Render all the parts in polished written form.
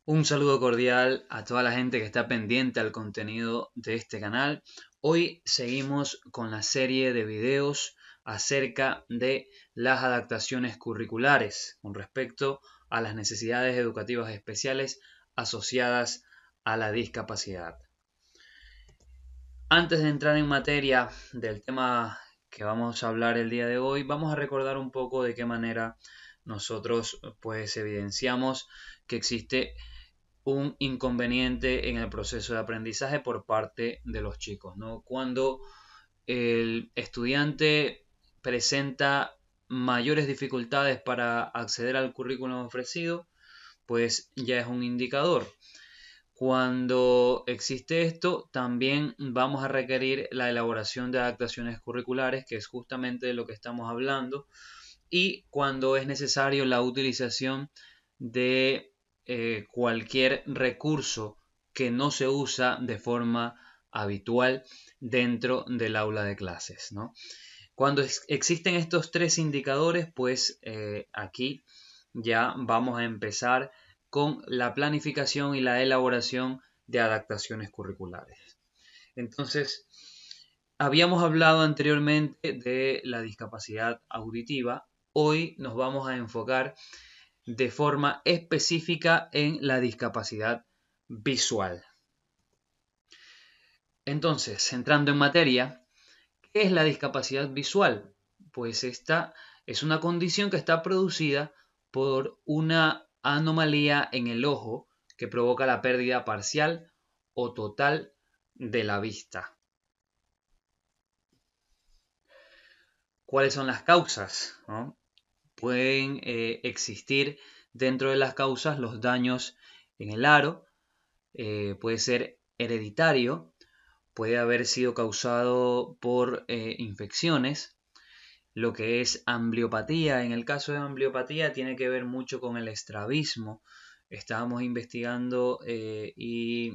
Un saludo cordial a toda la gente que está pendiente al contenido de este canal. Hoy seguimos con la serie de videos acerca de las adaptaciones curriculares con respecto a las necesidades educativas especiales asociadas a la discapacidad. Antes de entrar en materia del tema que vamos a hablar el día de hoy, vamos a recordar un poco de qué manera nosotros pues evidenciamos que existe un inconveniente en el proceso de aprendizaje por parte de los chicos, ¿no? Cuando el estudiante presenta mayores dificultades para acceder al currículum ofrecido, pues ya es un indicador. Cuando existe esto, también vamos a requerir la elaboración de adaptaciones curriculares, que es justamente de lo que estamos hablando, y cuando es necesario la utilización de cualquier recurso que no se usa de forma habitual dentro del aula de clases, ¿no? Cuando existen estos tres indicadores, pues aquí ya vamos a empezar con la planificación y la elaboración de adaptaciones curriculares. Entonces, habíamos hablado anteriormente de la discapacidad auditiva. Hoy nos vamos a enfocar de forma específica en la discapacidad visual. Entonces, entrando en materia, ¿qué es la discapacidad visual? Pues esta es una condición que está producida por una anomalía en el ojo que provoca la pérdida parcial o total de la vista. ¿Cuáles son las causas? ¿No? Pueden existir dentro de las causas los daños en el aro, puede ser hereditario, puede haber sido causado por infecciones, lo que es ambliopatía. En el caso de ambliopatía tiene que ver mucho con el estrabismo. Estábamos investigando y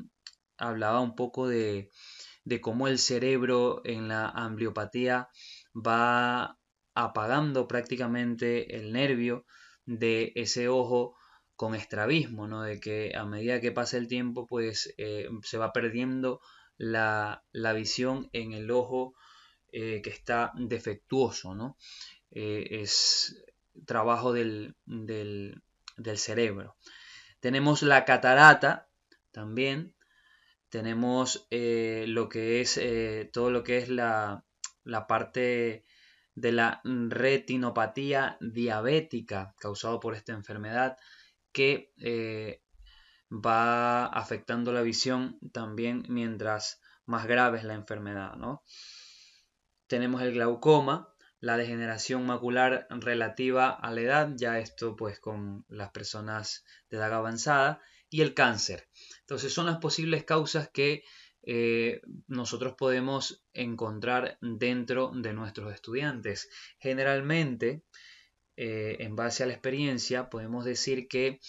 hablaba un poco de cómo el cerebro en la ambliopatía va apagando prácticamente el nervio de ese ojo con estrabismo, ¿no? De que a medida que pasa el tiempo, pues se va perdiendo la visión en el ojo que está defectuoso, ¿no? Es trabajo del cerebro. Tenemos la catarata también, tenemos lo que es todo lo que es la parte de la retinopatía diabética causado por esta enfermedad que va afectando la visión también mientras más grave es la enfermedad, ¿no? Tenemos el glaucoma, la degeneración macular relativa a la edad, ya esto pues con las personas de edad avanzada, y el cáncer. Entonces son las posibles causas que nosotros podemos encontrar dentro de nuestros estudiantes. Generalmente, en base a la experiencia, podemos decir que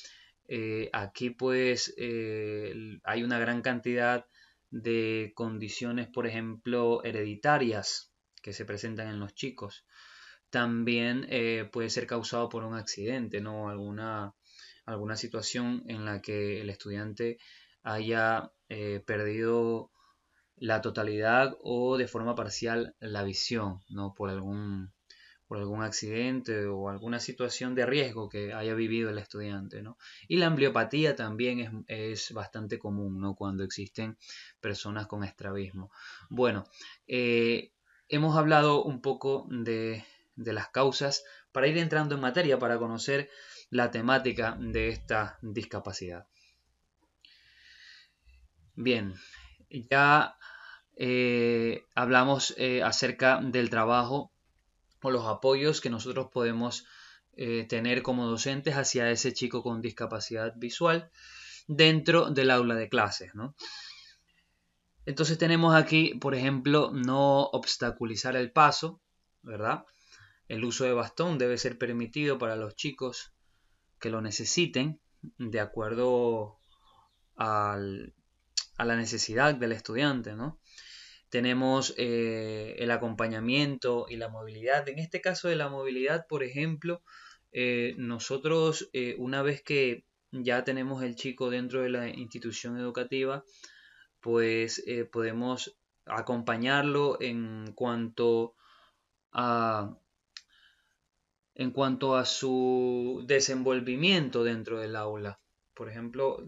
aquí pues hay una gran cantidad de condiciones, por ejemplo, hereditarias que se presentan en los chicos. También puede ser causado por un accidente, ¿no? Alguna situación en la que el estudiante haya perdido la totalidad o de forma parcial la visión, ¿no? Por algún accidente o alguna situación de riesgo que haya vivido el estudiante, ¿no? Y la ambliopatía también es bastante común, ¿no? Cuando existen personas con estrabismo. Bueno, hemos hablado un poco de las causas para ir entrando en materia, para conocer la temática de esta discapacidad. Bien, ya hablamos acerca del trabajo o los apoyos que nosotros podemos tener como docentes hacia ese chico con discapacidad visual dentro del aula de clases, ¿no? Entonces tenemos aquí, por ejemplo, no obstaculizar el paso, ¿verdad? El uso de bastón debe ser permitido para los chicos que lo necesiten de acuerdo al, a la necesidad del estudiante, ¿no? Tenemos el acompañamiento y la movilidad. En este caso de la movilidad, por ejemplo, nosotros una vez que ya tenemos el chico dentro de la institución educativa, pues podemos acompañarlo a, en cuanto a su desenvolvimiento dentro del aula. Por ejemplo,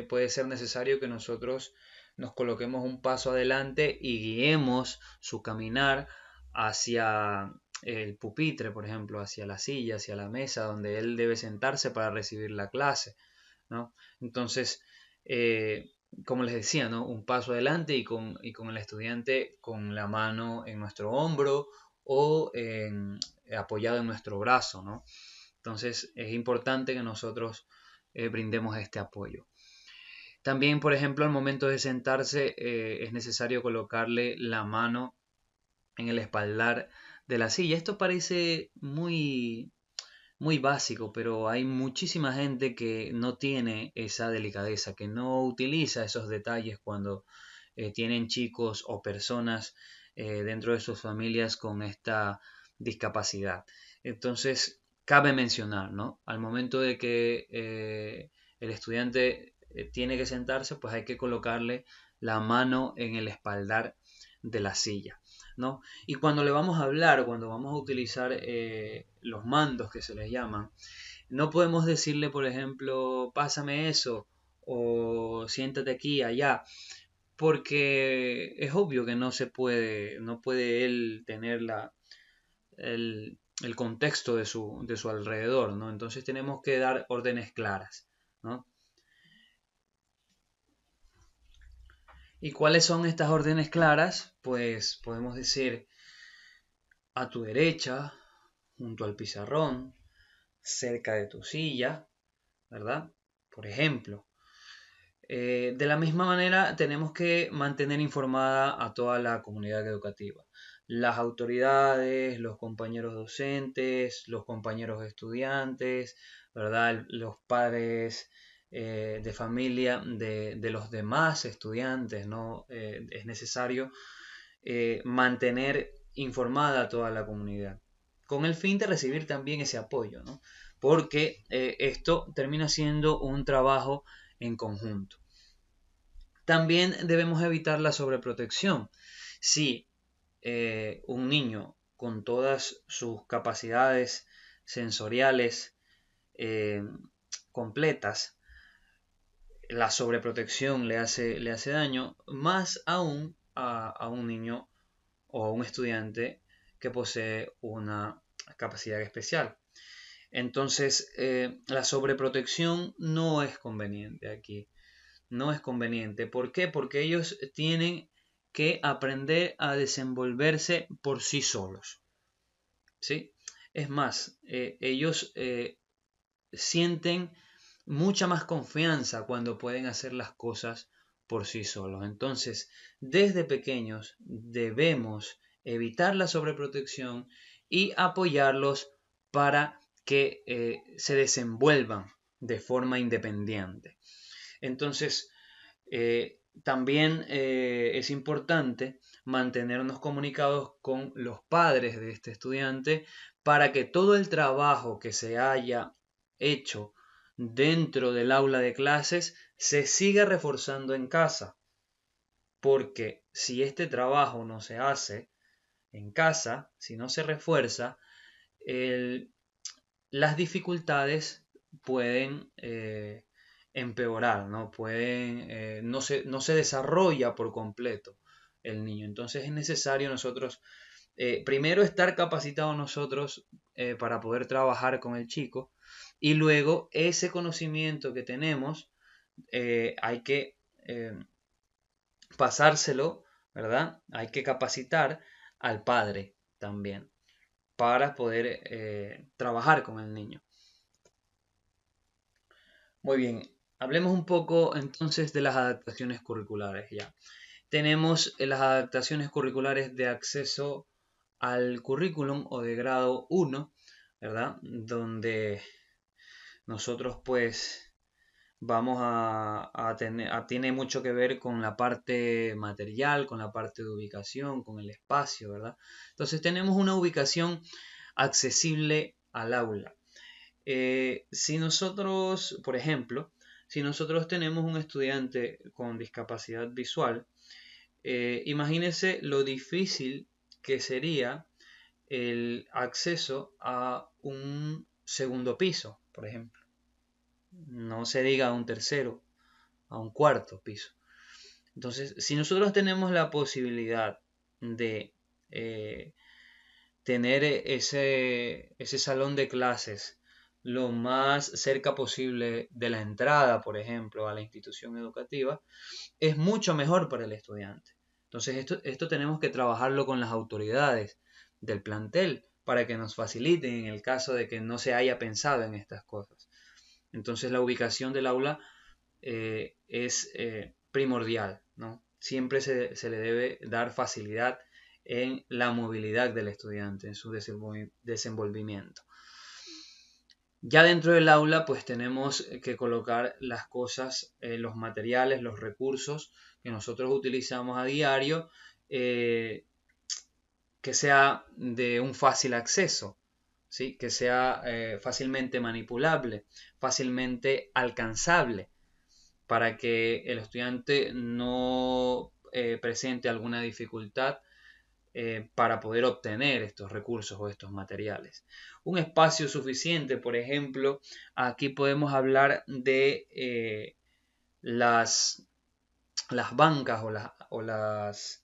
puede ser necesario que nosotros nos coloquemos un paso adelante y guiemos su caminar hacia el pupitre, por ejemplo, hacia la silla, hacia la mesa donde él debe sentarse para recibir la clase, ¿no? Entonces, como les decía, ¿no? Un paso adelante y con el estudiante con la mano en nuestro hombro o apoyado en nuestro brazo, ¿no? Entonces es importante que nosotros brindemos este apoyo. También, por ejemplo, al momento de sentarse es necesario colocarle la mano en el espaldar de la silla. Esto parece muy básico, pero hay muchísima gente que no tiene esa delicadeza, que no utiliza esos detalles cuando tienen chicos o personas dentro de sus familias con esta discapacidad. Entonces, cabe mencionar, ¿no? Al momento de que el estudiante tiene que sentarse, pues hay que colocarle la mano en el espaldar de la silla, ¿no? Y cuando le vamos a hablar, cuando vamos a utilizar los mandos que se les llaman, no podemos decirle, por ejemplo, pásame eso o siéntate aquí, allá, porque es obvio que no puede él tener el contexto de su alrededor, ¿no? Entonces tenemos que dar órdenes claras, ¿no? ¿Y cuáles son estas órdenes claras? Pues podemos decir a tu derecha, junto al pizarrón, cerca de tu silla, ¿verdad? Por ejemplo. De la misma manera, tenemos que mantener informada a toda la comunidad educativa. Las autoridades, los compañeros docentes, los compañeros estudiantes, ¿verdad? Los padres de familia de los demás estudiantes, ¿no? Es necesario mantener informada a toda la comunidad, con el fin de recibir también ese apoyo, ¿no? Porque esto termina siendo un trabajo en conjunto. También debemos evitar la sobreprotección. Si un niño con todas sus capacidades sensoriales eh, completas, la sobreprotección le hace daño, más aún a un niño o a un estudiante que posee una capacidad especial. Entonces, la sobreprotección no es conveniente aquí. No es conveniente. ¿Por qué? Porque ellos tienen que aprender a desenvolverse por sí solos. ¿Sí? Es más, ellos sienten mucha más confianza cuando pueden hacer las cosas por sí solos. Entonces, desde pequeños debemos evitar la sobreprotección y apoyarlos para que se desenvuelvan de forma independiente. Entonces, también es importante mantenernos comunicados con los padres de este estudiante para que todo el trabajo que se haya hecho dentro del aula de clases se siga reforzando en casa. Porque si este trabajo no se hace en casa, si no se refuerza, las dificultades pueden empeorar, ¿no? No se desarrolla por completo el niño. Entonces es necesario nosotros, primero estar capacitados nosotros para poder trabajar con el chico y luego ese conocimiento que tenemos hay que pasárselo, ¿verdad? Hay que capacitar al padre también para poder trabajar con el niño. Muy bien, hablemos un poco entonces de las adaptaciones curriculares ya. Tenemos las adaptaciones curriculares de acceso al currículum o de grado 1, ¿verdad? Donde nosotros pues vamos tiene mucho que ver con la parte material, con la parte de ubicación, con el espacio, ¿verdad? Entonces tenemos una ubicación accesible al aula. Si nosotros, por ejemplo, si nosotros tenemos un estudiante con discapacidad visual, imagínense lo difícil que sería el acceso a un segundo piso, por ejemplo. No se diga a un tercero, a un cuarto piso. Entonces, si nosotros tenemos la posibilidad de tener ese salón de clases lo más cerca posible de la entrada, por ejemplo, a la institución educativa, es mucho mejor para el estudiante. Entonces, esto tenemos que trabajarlo con las autoridades del plantel para que nos faciliten en el caso de que no se haya pensado en estas cosas. Entonces, la ubicación del aula es primordial, ¿no? Siempre se le debe dar facilidad en la movilidad del estudiante, en su desenvolvimiento. Ya dentro del aula, pues tenemos que colocar las cosas, los materiales, los recursos que nosotros utilizamos a diario, que sea de un fácil acceso, ¿sí? Que sea fácilmente manipulable, fácilmente alcanzable, para que el estudiante no presente alguna dificultad para poder obtener estos recursos o estos materiales. Un espacio suficiente, por ejemplo, aquí podemos hablar de las bancas o las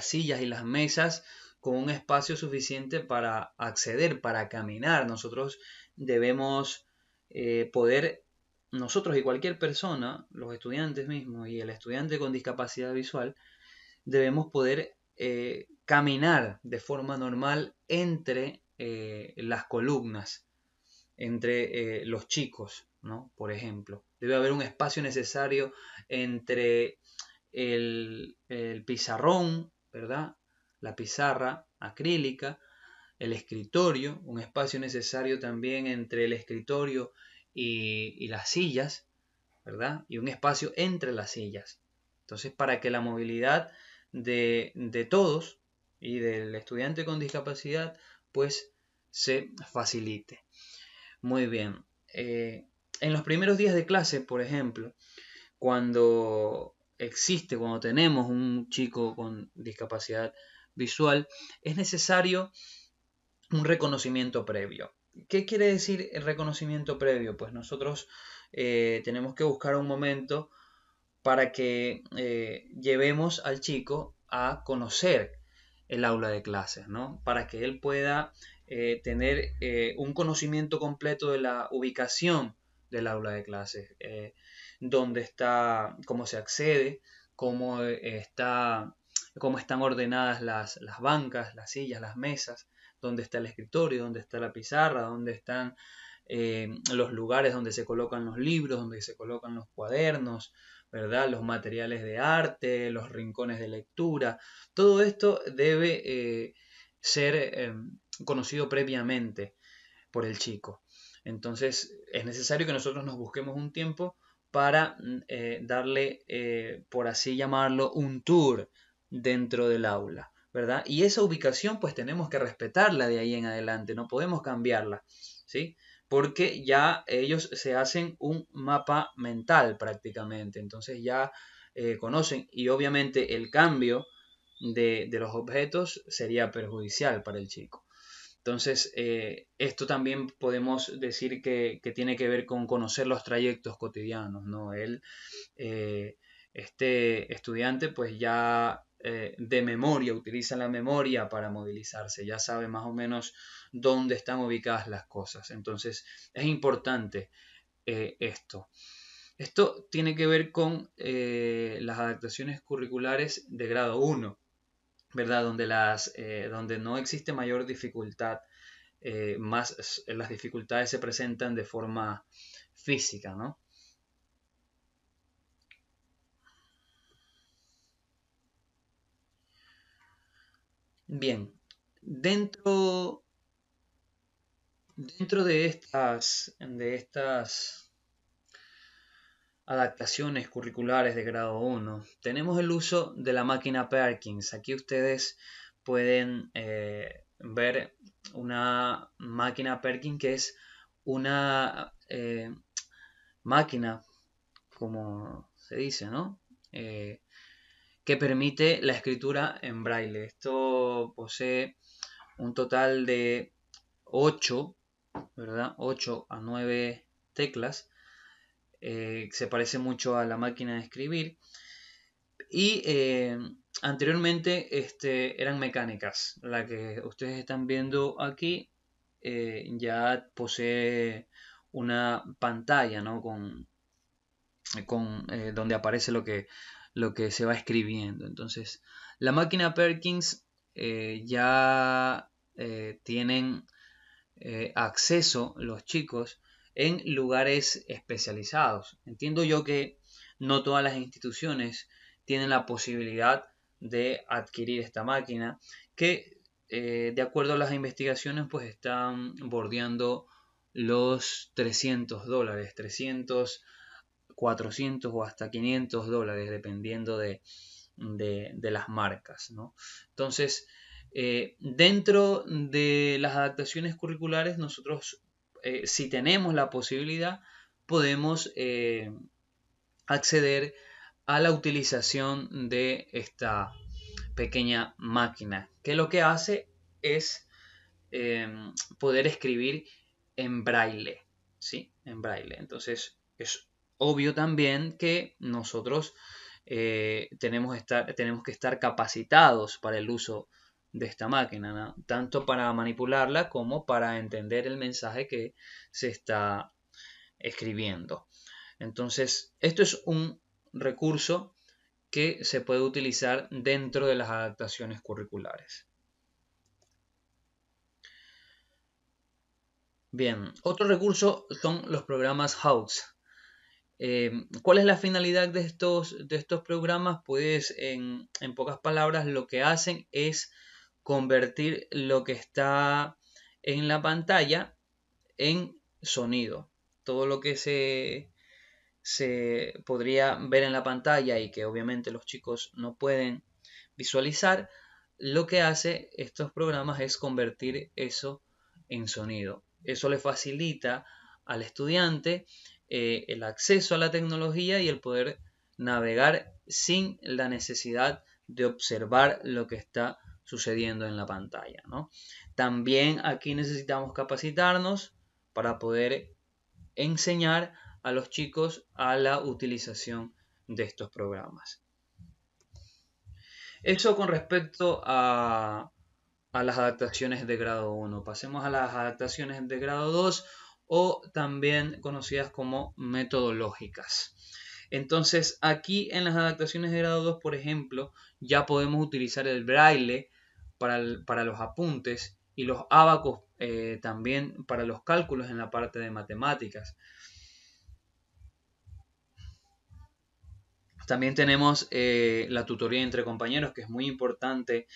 sillas y las mesas con un espacio suficiente para acceder, para caminar. Nosotros debemos poder, nosotros y cualquier persona, los estudiantes mismos y el estudiante con discapacidad visual, debemos poder caminar de forma normal entre las columnas, entre los chicos, ¿no? Por ejemplo, debe haber un espacio necesario entre el pizarrón, ¿verdad? La pizarra acrílica, el escritorio, un espacio necesario también entre el escritorio y las sillas, ¿verdad? Y un espacio entre las sillas. Entonces, para que la movilidad de todos y del estudiante con discapacidad, pues se facilite. Muy bien. En los primeros días de clase, por ejemplo, cuando tenemos un chico con discapacidad visual, es necesario un reconocimiento previo. ¿Qué quiere decir el reconocimiento previo? Pues nosotros tenemos que buscar un momento para que llevemos al chico a conocer el aula de clases, ¿no? Para que él pueda tener un conocimiento completo de la ubicación del aula de clases, dónde está, cómo se accede, cómo están ordenadas las bancas, las sillas, las mesas, dónde está el escritorio, dónde está la pizarra, dónde están los lugares donde se colocan los libros, donde se colocan los cuadernos, ¿verdad? Los materiales de arte, los rincones de lectura. Todo esto debe ser conocido previamente por el chico. Entonces es necesario que nosotros nos busquemos un tiempo para darle, por así llamarlo, un tour dentro del aula, ¿verdad? Y esa ubicación pues tenemos que respetarla de ahí en adelante, no podemos cambiarla, ¿sí? Porque ya ellos se hacen un mapa mental prácticamente, entonces ya conocen y obviamente el cambio de los objetos sería perjudicial para el chico. Entonces, esto también podemos decir que tiene que ver con conocer los trayectos cotidianos, ¿no? Este estudiante pues ya de memoria, utiliza la memoria para movilizarse, ya sabe más o menos dónde están ubicadas las cosas. Entonces, es importante esto. Esto tiene que ver con las adaptaciones curriculares de grado 1, ¿verdad? Donde no existe mayor dificultad, más las dificultades se presentan de forma física, ¿no? Bien, dentro, dentro de estas adaptaciones curriculares de grado 1, tenemos el uso de la máquina Perkins. Aquí ustedes pueden ver una máquina Perkins que es una máquina, como se dice, ¿no? Que permite la escritura en braille. Esto posee un total de 8, ¿verdad? 8 a 9 teclas. Se parece mucho a la máquina de escribir. Y anteriormente eran mecánicas. La que ustedes están viendo aquí ya posee una pantalla, ¿no? Donde aparece lo que se va escribiendo. Entonces, la máquina Perkins ya tienen acceso los chicos en lugares especializados. Entiendo yo que no todas las instituciones tienen la posibilidad de adquirir esta máquina, que de acuerdo a las investigaciones pues están bordeando los $300, 300, 400 o hasta $500, dependiendo de las marcas, ¿no? Entonces, dentro de las adaptaciones curriculares, nosotros, si tenemos la posibilidad, podemos acceder a la utilización de esta pequeña máquina, que lo que hace es poder escribir en braille, ¿sí? En braille. Entonces, es obvio también que nosotros tenemos que estar capacitados para el uso de esta máquina, ¿no? Tanto para manipularla como para entender el mensaje que se está escribiendo. Entonces, esto es un recurso que se puede utilizar dentro de las adaptaciones curriculares. Bien, otro recurso son los programas HAUTS. ¿Cuál es la finalidad de estos programas? Pues en pocas palabras lo que hacen es convertir lo que está en la pantalla en sonido. Todo lo que se podría ver en la pantalla y que obviamente los chicos no pueden visualizar, lo que hace estos programas es convertir eso en sonido. Eso le facilita al estudiante el acceso a la tecnología y el poder navegar sin la necesidad de observar lo que está sucediendo en la pantalla, ¿no? También aquí necesitamos capacitarnos para poder enseñar a los chicos a la utilización de estos programas. Eso con respecto a las adaptaciones de grado 1. Pasemos a las adaptaciones de grado 2 o también conocidas como metodológicas. Entonces, aquí en las adaptaciones de grado 2, por ejemplo, ya podemos utilizar el braille para los apuntes y los ábacos también para los cálculos en la parte de matemáticas. También tenemos la tutoría entre compañeros, que es muy importante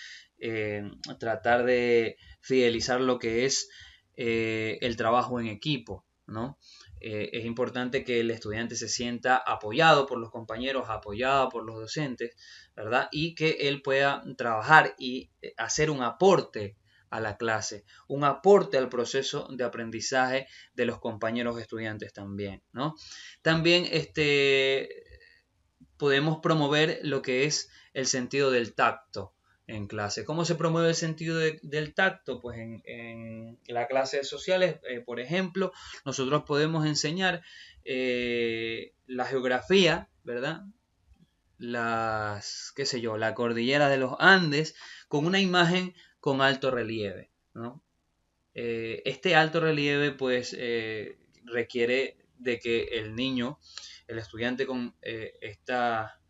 tratar de fidelizar lo que es el trabajo en equipo, ¿no? Es importante que el estudiante se sienta apoyado por los compañeros, apoyado por los docentes, ¿verdad? Y que él pueda trabajar y hacer un aporte a la clase, un aporte al proceso de aprendizaje de los compañeros estudiantes también, ¿no? También podemos promover lo que es el sentido del tacto en clase. ¿Cómo se promueve el sentido del tacto? Pues en la clase de sociales, por ejemplo, nosotros podemos enseñar la geografía, ¿verdad? Qué sé yo, la cordillera de los Andes con una imagen con alto relieve, ¿no? Este alto relieve pues requiere de que el niño, el estudiante con esta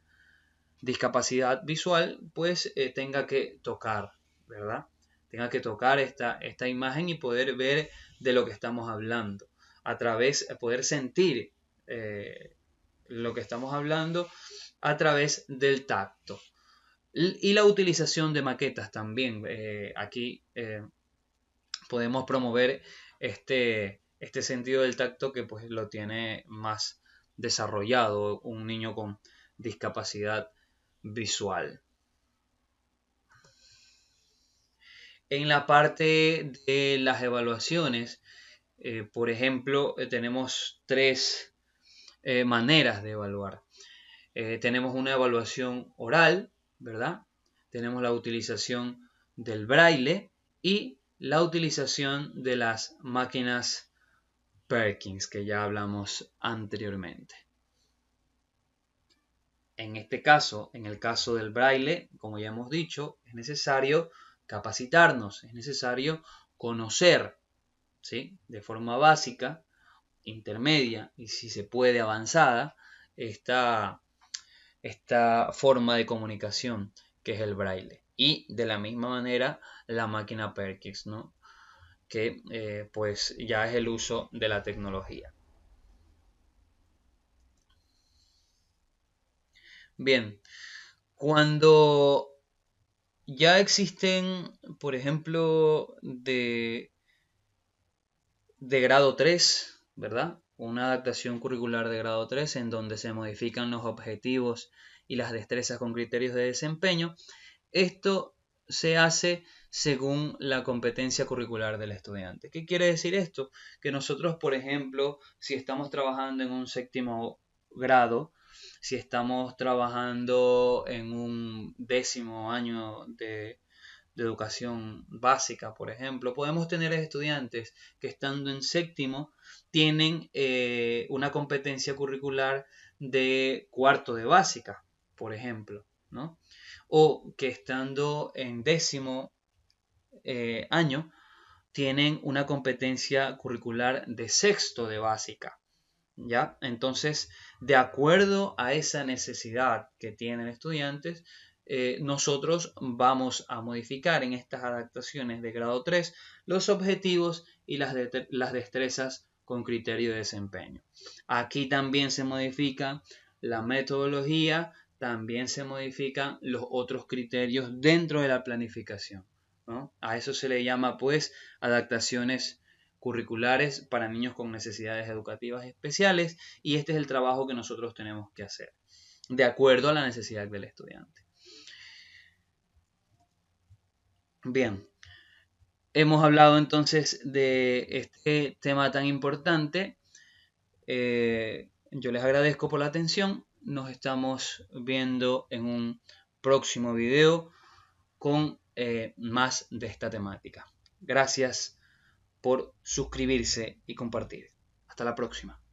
discapacidad visual, pues tenga que tocar, ¿verdad? Tenga que tocar esta imagen y poder ver de lo que estamos hablando, a través, poder sentir lo que estamos hablando a través del tacto. Y la utilización de maquetas también. Aquí podemos promover este sentido del tacto que pues lo tiene más desarrollado un niño con discapacidad visual. En la parte de las evaluaciones, Por ejemplo, tenemos tres maneras de evaluar. Tenemos una evaluación oral, ¿verdad? Tenemos la utilización del braille y la utilización de las máquinas Perkins, que ya hablamos anteriormente. En este caso, en el caso del braille, como ya hemos dicho, es necesario capacitarnos, es necesario conocer, ¿sí?, de forma básica, intermedia y si se puede avanzada, esta forma de comunicación que es el braille. Y de la misma manera la máquina Perkins, ¿no?, que pues ya es el uso de la tecnología. Bien, cuando ya existen, por ejemplo, de grado 3, ¿verdad? Una adaptación curricular de grado 3 en donde se modifican los objetivos y las destrezas con criterios de desempeño. Esto se hace según la competencia curricular del estudiante. ¿Qué quiere decir esto? Que nosotros, por ejemplo, si estamos trabajando en un séptimo grado, si estamos trabajando en un 10º año de educación básica, por ejemplo, podemos tener estudiantes que estando en séptimo tienen una competencia curricular de cuarto de básica, por ejemplo, ¿no? O que estando en 10º año tienen una competencia curricular de sexto de básica, ¿ya? Entonces, de acuerdo a esa necesidad que tienen estudiantes, nosotros vamos a modificar en estas adaptaciones de grado 3 los objetivos y las destrezas con criterio de desempeño. Aquí también se modifica la metodología, también se modifican los otros criterios dentro de la planificación, ¿no? A eso se le llama pues adaptaciones curriculares para niños con necesidades educativas especiales, y este es el trabajo que nosotros tenemos que hacer de acuerdo a la necesidad del estudiante. Bien, hemos hablado entonces de este tema tan importante. Yo les agradezco por la atención. Nos estamos viendo en un próximo video con más de esta temática. Gracias por suscribirse y compartir. Hasta la próxima.